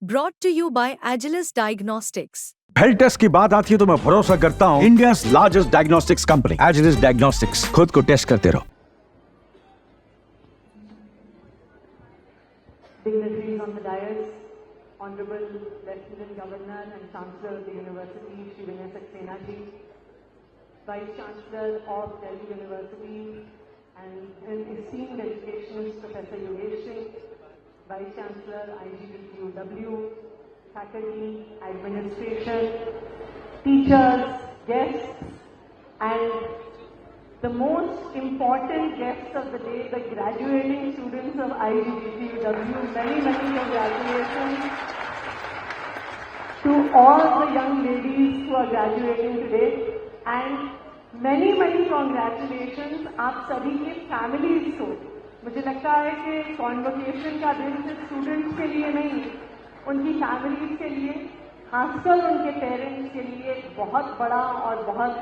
Brought to you by Agilus Diagnostics. Health test की बात आती है तो मैं भरोसा करता हूँ India largest diagnostics company Agilus diagnostics. खुद को टेस्ट करते रहो। Dignitaries on the dais, Honorable Lieutenant Governor and Chancellor of the University, Shri Vinay Saxena ji, Vice Chancellor of Delhi University, and an esteemed educationist, Professor Yogesh Singh, Vice Chancellor, IGBTUW, faculty, administration, teachers, guests, and the most important guests of the day, the graduating students of IGBTUW. Many, many congratulations to all the young ladies who are graduating today, and many, many congratulations आप सभी के families को। मुझे लगता है कि convocation का दिन सिर्फ स्टूडेंट्स के लिए नहीं, उनकी फैमिलीज के लिए, खासकर उनके पेरेंट्स के लिए एक बहुत बड़ा और बहुत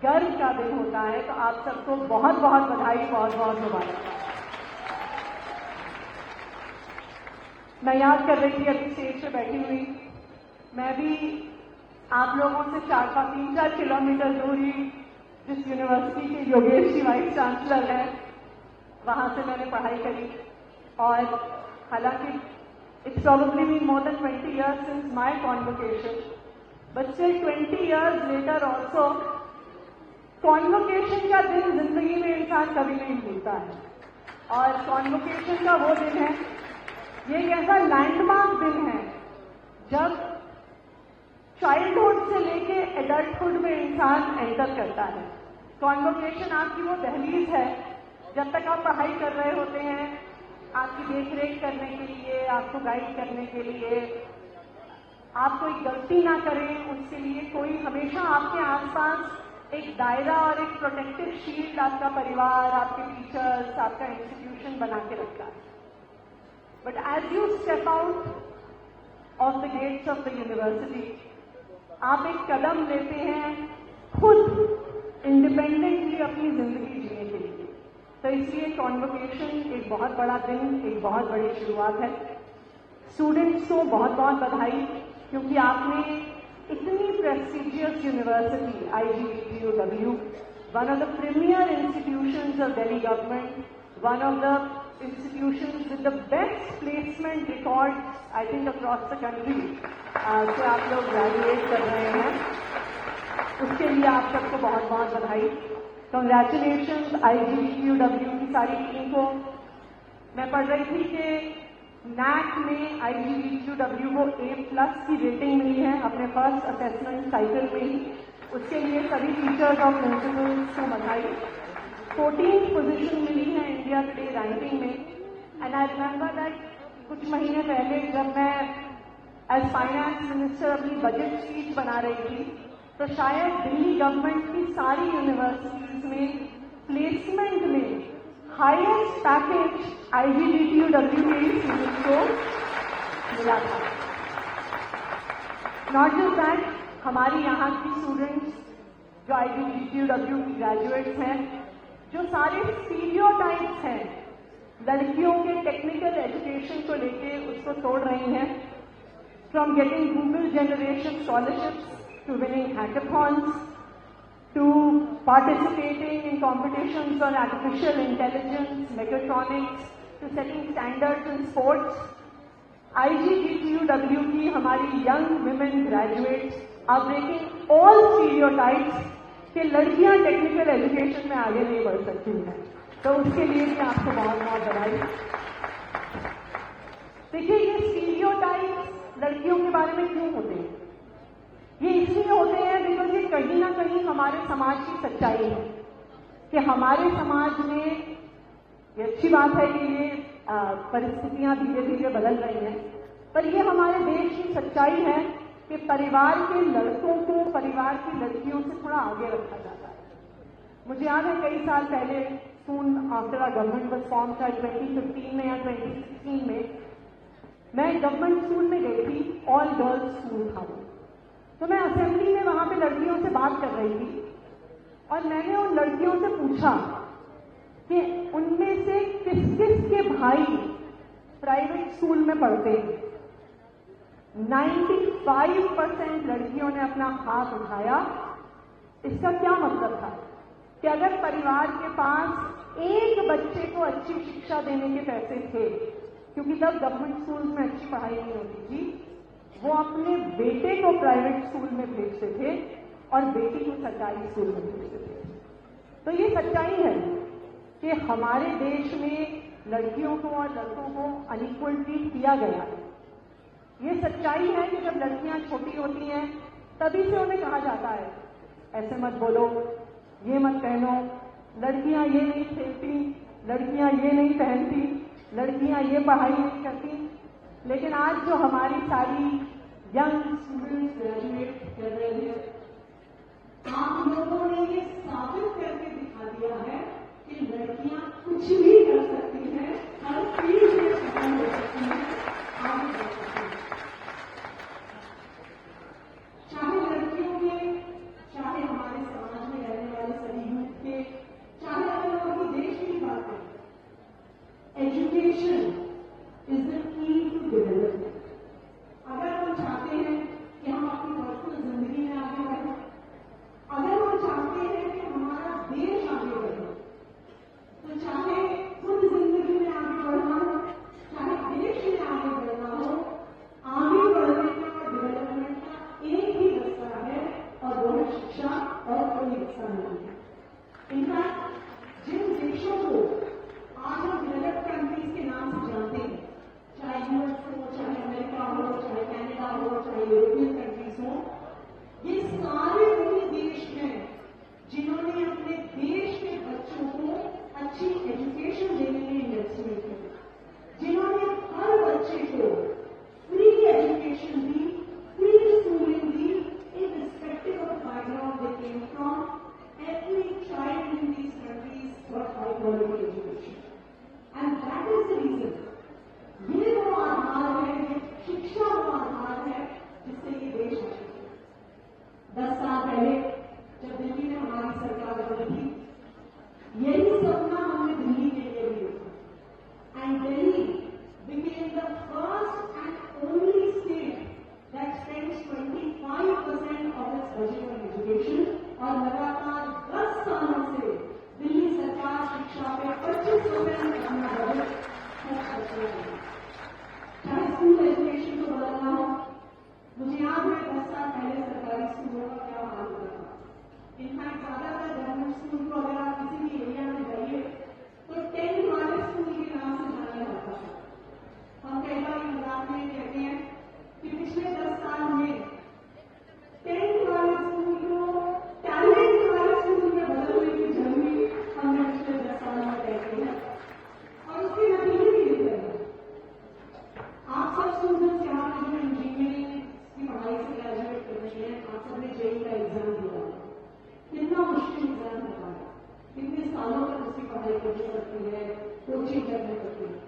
गर्व का दिन होता है। तो आप सबको बहुत बहुत बधाई, बहुत बहुत मुबारक। मैं याद कर रही थी अभी स्टेज पे बैठी हुई, मैं भी आप लोगों से 3-4 किलोमीटर दूरी जिस यूनिवर्सिटी के योगेश जी वाइस चांसलर हैं, वहां से मैंने पढ़ाई करी। और हालांकि it's probably been more than 20 years since my convocation, but still 20 years later also, convocation का दिन जिंदगी में इंसान कभी नहीं भूलता है। और convocation का वो दिन है, ये एक ऐसा लैंडमार्क दिन है जब चाइल्डहुड से लेके एडल्टहुड में इंसान एंटर करता है। कॉन्वोकेशन आपकी वो दहलीज है जब तक आप पढ़ाई कर रहे होते हैं, आपकी देखरेख करने के लिए, आपको गाइड करने के लिए, आप कोई गलती ना करें उसके लिए कोई हमेशा आपके आसपास एक दायरा और एक प्रोटेक्टिव शील्ड आपका परिवार, आपके टीचर्स, आपका इंस्टीट्यूशन बना के रखता है। But as you step out of the gates of the university, आप एक कदम लेते हैं खुद इंडिपेंडेंटली अपनी जिंदगी जीने के लिए। तो इसलिए कॉन्वोकेशन एक बहुत बड़ा दिन, एक बहुत बड़ी शुरुआत है। स्टूडेंट्स को बहुत बहुत बधाई, क्योंकि आपने इतनी prestigious university IGBTUW, one of the premier institutions of Delhi government, one of the institutions with the best placement record I think across the country, से आप लोग ग्रेजुएट कर रहे हैं, उसके लिए आप सबको बहुत बहुत बधाई। कंग्रेचुलेशंस IGBTUW की सारी टीम को। मैं पढ़ रही थी कि NAAC में IGBTUW को A+ की रेटिंग मिली है अपने फर्स्ट असेसमेंट साइकिल में ही। उसके लिए सभी टीचर्स और प्रिंसिपल्स को बधाई। 14th पोजीशन मिली है इंडिया टुडे रैंकिंग में। एंड आई रिमेंबर दैट कुछ महीने पहले जब मैं एज फाइनेंस मिनिस्टर अपनी बजट स्पीच बना रही थी, तो शायद दिल्ली गवर्नमेंट की सारी यूनिवर्सिटीज में प्लेसमेंट में हाईएस्ट पैकेज IGBTUW के स्टूडेंट्स को मिला था। नॉट जस्ट दैट, हमारी यहाँ की स्टूडेंट्स जो IGBTUW की ग्रेजुएट्स हैं, जो सारे स्टीरियोटाइप्स हैं लड़कियों के टेक्निकल एजुकेशन को लेके उसको तोड़ रही हैं, from getting Google generation scholarships to winning hackathons, to participating in competitions on artificial intelligence, mechatronics, to setting standards in sports. IGBTUW की हमारी young women graduates are breaking all stereotypes कि लड़कियां टेक्निकल एजुकेशन में आगे नहीं बढ़ सकती हैं। तो उसके लिए भी आपको बहुत बहुत बधाई। देखिए, ये स्टीरियोटाइप्स लड़कियों के बारे में क्यों होते हैं? ये इसलिए होते हैं बिकॉज ये कहीं ना कहीं हमारे समाज की सच्चाई है कि हमारे समाज में, ये अच्छी बात है कि ये परिस्थितियां धीरे धीरे बदल रही हैं, पर ये हमारे देश की सच्चाई है कि परिवार के लड़कों को परिवार की लड़कियों से थोड़ा आगे रखा जाता है। मुझे याद है कई साल पहले, soon after our government was form, 2015 में या 2016 में, मैं गवर्नमेंट स्कूल में गई थी, ऑल गर्ल्स स्कूल था वो। तो मैं असेंबली में वहां पे लड़कियों से बात कर रही थी और मैंने उन लड़कियों से पूछा कि उनमें से किस किस के भाई प्राइवेट स्कूल में पढ़ते हैं। 95% लड़कियों ने अपना हाथ उठाया। इसका क्या मतलब था कि अगर परिवार के पास एक बच्चे को अच्छी शिक्षा देने के पैसे थे, क्योंकि तब गवर्नमेंट स्कूल में अच्छी पढ़ाई नहीं होती थी, वो अपने बेटे को प्राइवेट स्कूल में भेजते थे और बेटी को सरकारी स्कूल में भेजते थे। तो ये सच्चाई है कि हमारे देश में लड़कियों को और लड़कों को अनइक्वल ट्रीट किया गया है। ये सच्चाई है कि जब लड़कियां छोटी होती हैं तभी से उन्हें कहा जाता है ऐसे मत बोलो, ये मत पहनो, लड़कियां ये नहीं खेलती, लड़कियां ये नहीं पहनती, लड़कियां ये पढ़ाई नहीं करती। लेकिन आज जो हमारी सारी यंग स्टूडेंट्स ग्रेजुएट कर रहे हैं, आप लोगों ने ये साबित करके दिखा दिया है कि लड़कियां कुछ भी कर सकती हैं, हर फील्ड में सफल हो सकती हैं, आगे बढ़ सकती हैं। चाहे लड़कियों में, चाहे हमारे समाज में रहने वाले सभी यूथ के, चाहे अगर हम अपने देश की बात करें, education is the key to development. अगर हम चाहते हैं कि हम अपनी पर्सनल जिंदगी में आगे बढ़ें, अगर हम चाहते हैं कि हमारा देश आगे बढ़े, तो चाहे खुद जिंदगी में आगे बढ़ना हो, चाहे देश में आगे बढ़ना हो, आगे बढ़ने का और डेवलपमेंट का एक ही रास्ता है और वो है शिक्षा, और कोई रास्ता नहीं है। इनफैक्ट जिन देशों को आज हम डेवलप्ड कंट्रीज के नाम से जानते हैं, चाहे यूएस हो, चाहे अमेरिका हो, चाहे कनाडा हो, चाहे यूरोपियन कंट्रीज हो, ये सारे वही देश हैं जिन्होंने अपने देश के बच्चों को अच्छी एजुकेशन देने में इन्वेस्टमेंट की, जिन्होंने हर बच्चे को free education the, free schooling the, irrespective of the background they came from. Every child in these countries got high quality education, and that is the reason. ये वो आधार है, ये शिक्षा वो आधार है जिससे ये देश आगे बढ़े। 10 साल पहले जब दिल्ली में हमारी सरकार बनी थी, यही सपना हमने दिल्ली के लिए भी देखा, and Delhi became the first and only state that spends 25% of its budget on education, और लगातार 10 सालों से दिल्ली सरकार शिक्षा पे 25% अपना बजट खर्च करती है। चाहे स्कूल एजुकेशन को बदलना हो, मुझे याद है 10 साल पहले सरकारी स्कूलों का क्या हाल होता था। इनफैक्ट ज्यादातर गवर्नमेंट स्कूल को अगर आप किसी भी एरिया में जाइए तो 10 वाले स्कूल के नाम से जाना जाता है। हम कई बार मजाक में कहते हैं कि पिछले 10 साल में 10 वाले स्कूल को टैलेंट वाले स्कूल में बदलने की जर्नी हमने पिछले 10 साल में तय की है, और उसके नतीजे भी दिख रहे हैं। आप सब स्टूडेंट्स यहाँ पे जो इंजीनियरिंग की पढ़ाई से ग्रेजुएट कर रहे हैं, आप सबने जेईई का एग्जाम दिया, कितना मुश्किल एग्जाम होता है, कितने सालों तक उसकी पढ़ाई करनी पड़ती है, कोचिंग करनी पड़ती है।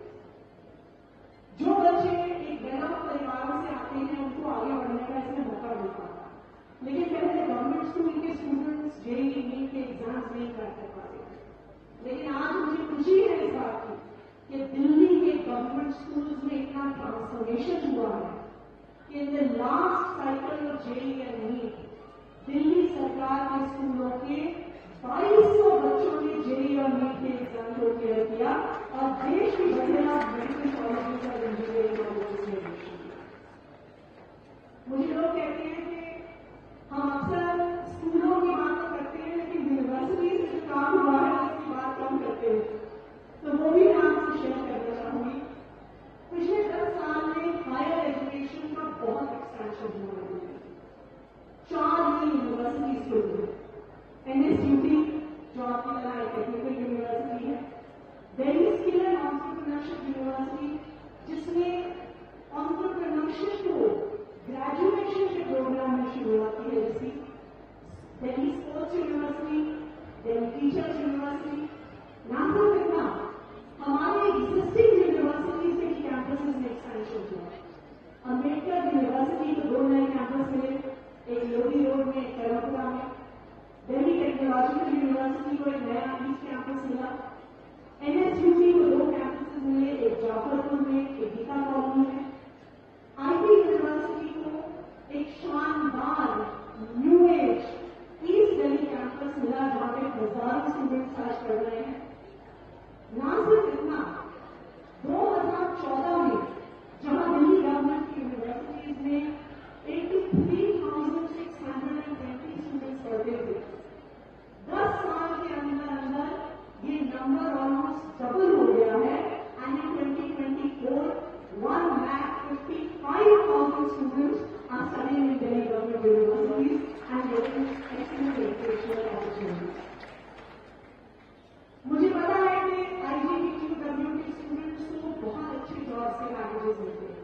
जो बच्चे एक गरीब परिवारों से आते हैं उनको आगे बढ़ने का इसमें मौका मिलता है, लेकिन पहले गवर्नमेंट स्कूल के स्टूडेंट्स जेईई नीट के एग्जाम्स नहीं क्रैक कर पाते थे। लेकिन आज मुझे खुशी है इस बात की कि दिल्ली के गवर्नमेंट स्कूल्स में इतना ट्रांसफॉर्मेशन हुआ है कि in the last cycle of JEE and NEET Delhi सरकार के स्कूलों के 2200 बच्चों ने जेईई और नीट के एग्जाम को क्लियर किया और देश की बढ़िया मेडिकल कॉलेजेस और इंजीनियरिंग कॉलेजेस में एडमिशन किया। मुझे लोग कहते हैं कि हम अक्सर स्कूलों की बात तो करते हैं, लेकिन यूनिवर्सिटी से जो काम हुआ है उसकी बात कम करते हैं, तो वो भी मैं आपसे शेयर करना चाहूंगी। पिछले 10 साल में हायर एजुकेशन का बहुत एक्सपेंशन हुआ है। 4 नई यूनिवर्सिटीज खुल गई। NSUT जो आपकी तरह एक टेक्निकल यूनिवर्सिटी है, Delhi skill and entrepreneurship university जिसने एंटरप्रेन्योरशिप को ग्रेजुएशन के प्रोग्राम में शुरुआत की है, जैसी Delhi sports university, Delhi teachers university, नाम तो कितना हमारे एग्जिस्टिंग यूनिवर्सिटी के कैंपसेस में एक्सपेंशन हुआ। अम्बेडकर यूनिवर्सिटी को 2 नए कैंपस मिले, एक लोधी रोड में, एक करमपुरा में। दिल्ली टेक्नोलॉजिकल यूनिवर्सिटी को एक नया ईस्ट कैंपस मिला। NSUT को 2 कैंपसेस मिले, एक जाफरपुर में, एक गीता कॉलोनी में। IB university all students are studying in Delhi government universities and getting excellent educational opportunities. मुझे पता है कि IGPW के स्टूडेंट्स को बहुत अच्छे जॉब्स के पैकेजेस मिलते हैं,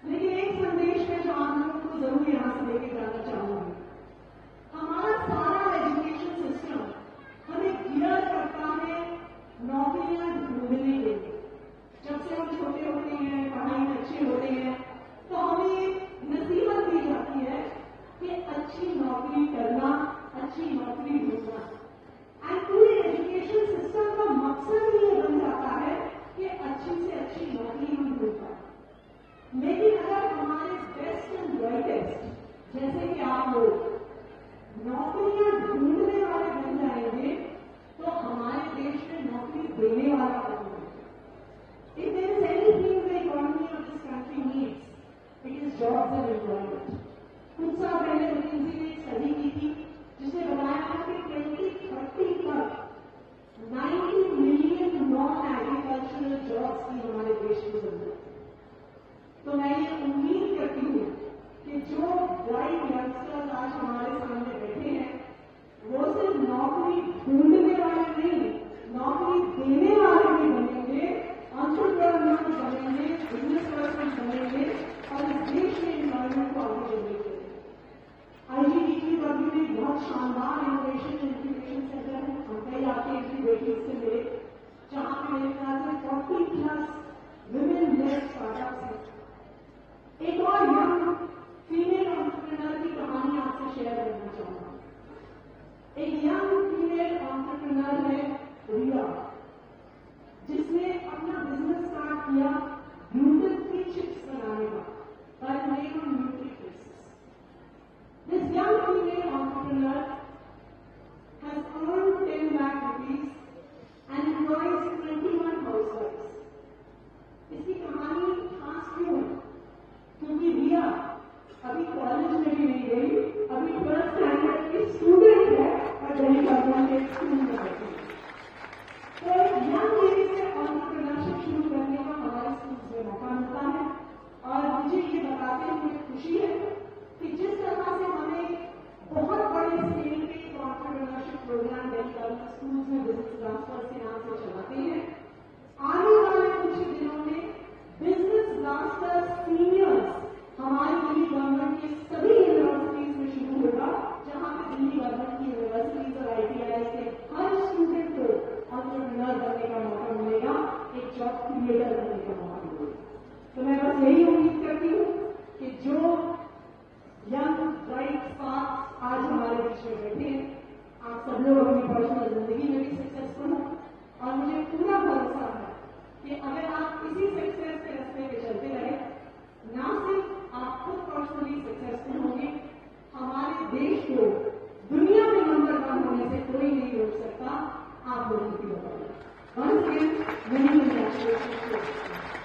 लेकिन एक संदेश है जो आप लोगों को जरूर यहाँ से लेके जाना चाहूंगी। हमारा सारा एजुकेशन सिस्टम हमें गियर करता है नौकरियां ढूंढने के लिए। जब से हम छोटे होते हैं, पढ़ाई में अच्छे होते हैं, तो हमें नसीहत दी जाती है कि अच्छी नौकरी करना, अच्छी नौकरी ढूंढना। एंड पूरे एजुकेशन सिस्टम का मकसद ही ये बन जाता है कि अच्छी से अच्छी नौकरी हम ढूंढ पाए। लेकिन अगर हमारे बेस्ट एंड ब्राइटेस्ट जैसे कि आप लोग नौकरियां ढूंढने वाले बन जाएंगे, तो हमारे देश में नौकरी देने वाला बन जाएगा। If there is anything the economy of this country needs, it is jobs and employment. कुछ साल पहले McKinsey ने एक स्टडी की थी जिसने बताया था कि 2030 तक 90 मिलियन नॉन एग्रीकल्चरल जॉब्स की हमारे देश में जरूरत है। तो मैं ये उम्मीद करती हूँ कि जो ब्राइट यंगस्टर्स आज हमारे सामने बैठे हैं, वो सिर्फ नौकरी ढूंढने वाले नहीं, नौकरी देने वाले भी बनेंगे, एंटरप्रेन्योर बनेंगे, बिजनेस पर्सन बनेंगे और इस देश में एनवायरमेंट को आगे बढ़ेंगे। IGPW में बहुत शानदार इनोवेशन इंक्यूबेशन सेंटर है, हम कई आपके इंक्यूबेटर्स से मिले, जहाँ पे मेरे ख्याल से 40+ विमेन लेड स्टार्टअप्स हैं। एक और यंग फीमेल एंटरप्रेन्योर की कहानी आपसे शेयर करना चाहूंगा। एक यंग फीमेल एंटरप्रेन्योर है रिया, जिसने अपना बिजनेस स्टार्ट किया ग्लूटेन फ्री चिप्स बनाने का, पर made on nutritives. This young female entrepreneur has earned 10 lakh rupees and employs 21 housewives. इसकी कहानी खास क्यों है? क्योंकि रिया अभी कॉलेज में भी नहीं गई, अभी 12th स्टैंडर्ड की स्टूडेंट है और दिल्ली गवर्नमेंट के स्कूल में रहती है। तो यंग एज से एंटरप्रेन्योरशिप शुरू करने का हमारे स्कूल में मौका मिलता है और मुझे ये बताते हुए खुशी है कि जिस तरह से हमें बहुत बड़े स्केल पे entrepreneurship programme Delhi government schools में बिजनेस ब्लास्टर्स के नाम से चलाते हैं, आने वाले कुछ ही दिनों में बिजनेस ब्लास्टर्स सीनियर्स हमारी दिल्ली गवर्नमेंट की सभी यूनिवर्सिटीज में शुरू होगा, जहां पे दिल्ली गवर्नमेंट की यूनिवर्सिटीज और ITI के हर स्टूडेंट को एंटरप्रेन्योर बनने का मौका मिलेगा, एक जॉब क्रिएटर बनने का मौका मिलेगा। तो मैं बस यही उम्मीद करती हूँ कि जो यंग ब्राइट स्पार्क्स आज हमारे बीच में बैठे हैं, आप सब लोग अपनी पर्सनल जिंदगी में भी सक्सेसफुल हो और मुझे पूरा भरोसा है कि अगर आप इसी सक्सेस के रास्ते पे चलते रहे, ना सिर्फ आप खुद पर्सनली सक्सेसफुल होंगे, हमारे देश को दुनिया में नंबर 1 होने से कोई नहीं रोक सकता। आप लोगों की वजह से। Once again, many congratulations.